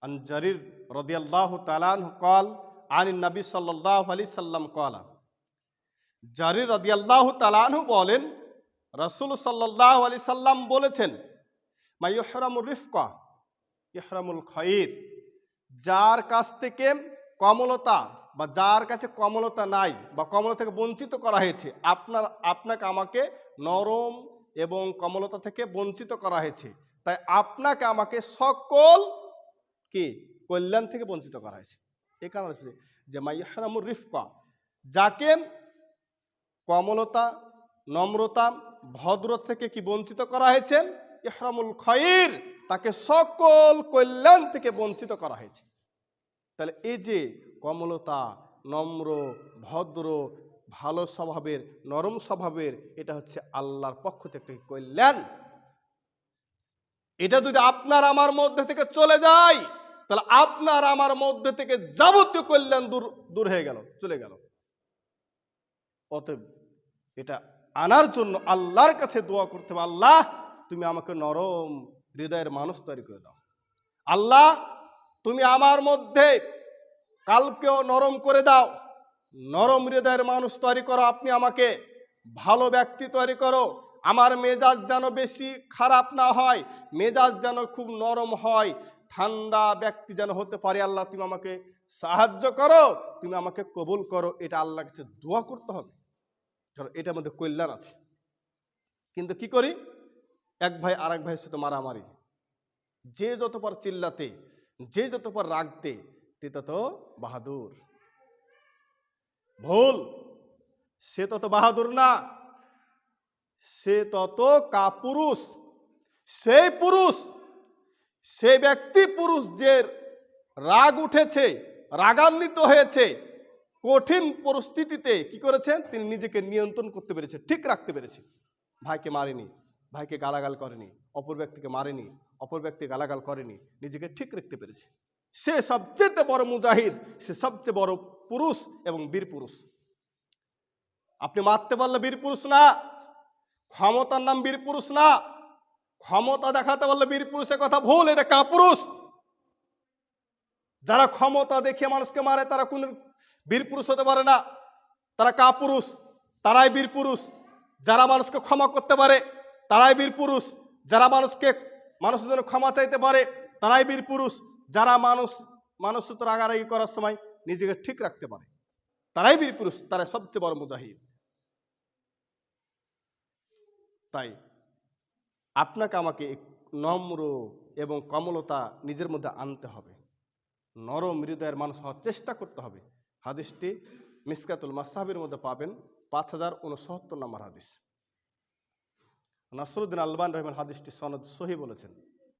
আন জারির রাদিয়াল্লাহু তাআলা আনহু قال عن النبي صلى الله عليه وسلم قال জারির রাদিয়াল্লাহু তাআলা আনহু বলেন রাসূল সাল্লাল্লাহু আলাইহি সাল্লাম বলেছেন মা ইহরামুর রিফকা ইহরামুল খায়র, যার কাছ থেকে কমলতা বা যার কাছে কমলতা নাই বা কমলতা থেকে বঞ্চিত করা হয়েছে, আপনাকে আমাকে নরম এবং কমলতা থেকে বঞ্চিত করা হয়েছে, তাই আপনাকে আমাকে সকল কি কল্যাণ থেকে বঞ্চিত করা হয়েছে। এই কারণে যে মা ইহরামুর রিফকা, যাকে কমলতা, নম্রতা, ভদ্রতা থেকে কি বঞ্চিত করা হয়েছে, ইহরামুল খায়র, তাকে সকল কল্যাণ থেকে বঞ্চিত করা হয়েছে। তাহলে এই যে কমলতা, নম্র, ভদ্র, ভালো স্বভাবের, নরম স্বভাবের, এটা হচ্ছে আল্লাহর পক্ষ থেকে একটা কল্যাণ। এটা যদি আপনার আমার মধ্যে থেকে চলে যায়, তাহলে আপনার আমার মধ্যে থেকে যাবতীয় কল্যাণ দূর হয়ে গেল, চলে গেল। অতএব এটা আনার জন্য আল্লাহর কাছে দোয়া করতে হবে, আল্লাহ তুমি আমাকে নরম হৃদয়ের মানুষ তৈরি করে দাও। আল্লাহ তুমি আমার মধ্যে কালকেও নরম করে দাও, নরম হৃদয়ের মানুষ তৈরি করো। আপনি আমাকে ভালো ব্যক্তি তৈরি করো। আমার মেজাজ যেন বেশি খারাপ না হয়, মেজাজ যেন খুব নরম হয়, ঠান্ডা ব্যক্তি যেন হতে পারে। আল্লাহ তুমি আমাকে সাহায্য করো, তুমি আমাকে কবুল করো। এটা আল্লাহর কাছে দোয়া করতে হবে, কারণ এটার মধ্যে কল্যাণ আছে। কিন্তু কি করি, এক ভাই আর এক ভাইয়ের সাথে মারামারি, যে যত পার চিল্লাতে, যে যত পার রাগতে, তে তত বাহাদুর। ভুল, সে তত বাহাদুর না, সে তত কাপুরুষ। সেই পুরুষ, সে ব্যক্তি পুরুষ যে রাগ উঠেছে, রাগান্বিত হয়েছে, কঠিন পরিস্থিতিতে কি করেছেন, তিনি নিজেকে নিয়ন্ত্রণ করতে পেরেছে, ঠিক রাখতে পেরেছে। ভাইকে মারেনি, ভাইকে গালাগাল করেনি, অপর ব্যক্তিকে মারেনি, অপর ব্যক্তি গালাগাল করেনি, নিজেকে ঠিক রাখতে পেরেছে। সে সবচেয়ে বড় মুজাহিদ, সে সবচেয়ে বড় পুরুষ এবং বীর পুরুষ। আপনি মারতে পারলে বীর পুরুষ না, ক্ষমতার নাম বীর পুরুষ না। ক্ষমতা দেখাতে পারলে বীর পুরুষের কথা ভুল, এটা কাপুরুষ। যারা ক্ষমতা দেখিয়ে মানুষকে মারে তারা কোন বীর পুরুষ হতে পারে না, তারা কাপুরুষ, তারাই বীর পুরুষ। যারা মানুষকে ক্ষমা করতে পারে তারাই বীর পুরুষ, যারা মানুষের জন্য ক্ষমা চাইতে পারে তারাই বীর পুরুষ, যারা মানুষের তো রাগারাগি করার সময় নিজেকে ঠিক রাখতে পারে তারাই বীর পুরুষ, তারা সবচেয়ে বড় মুজাহিদ। তাই আপনাকে আমাকে নম্র এবং কমলতা নিজের মধ্যে আনতে হবে, নরম হৃদয়ের মানুষ হওয়ার চেষ্টা করতে হবে। হাদিসটি মিসকাতুল মাসাহাবের মধ্যে পাবেন, 5069 নম্বর হাদিস। নাসরুদ্দিন আলবানী রহমান হাদিসটি সনদ সহিহ বলেছেন।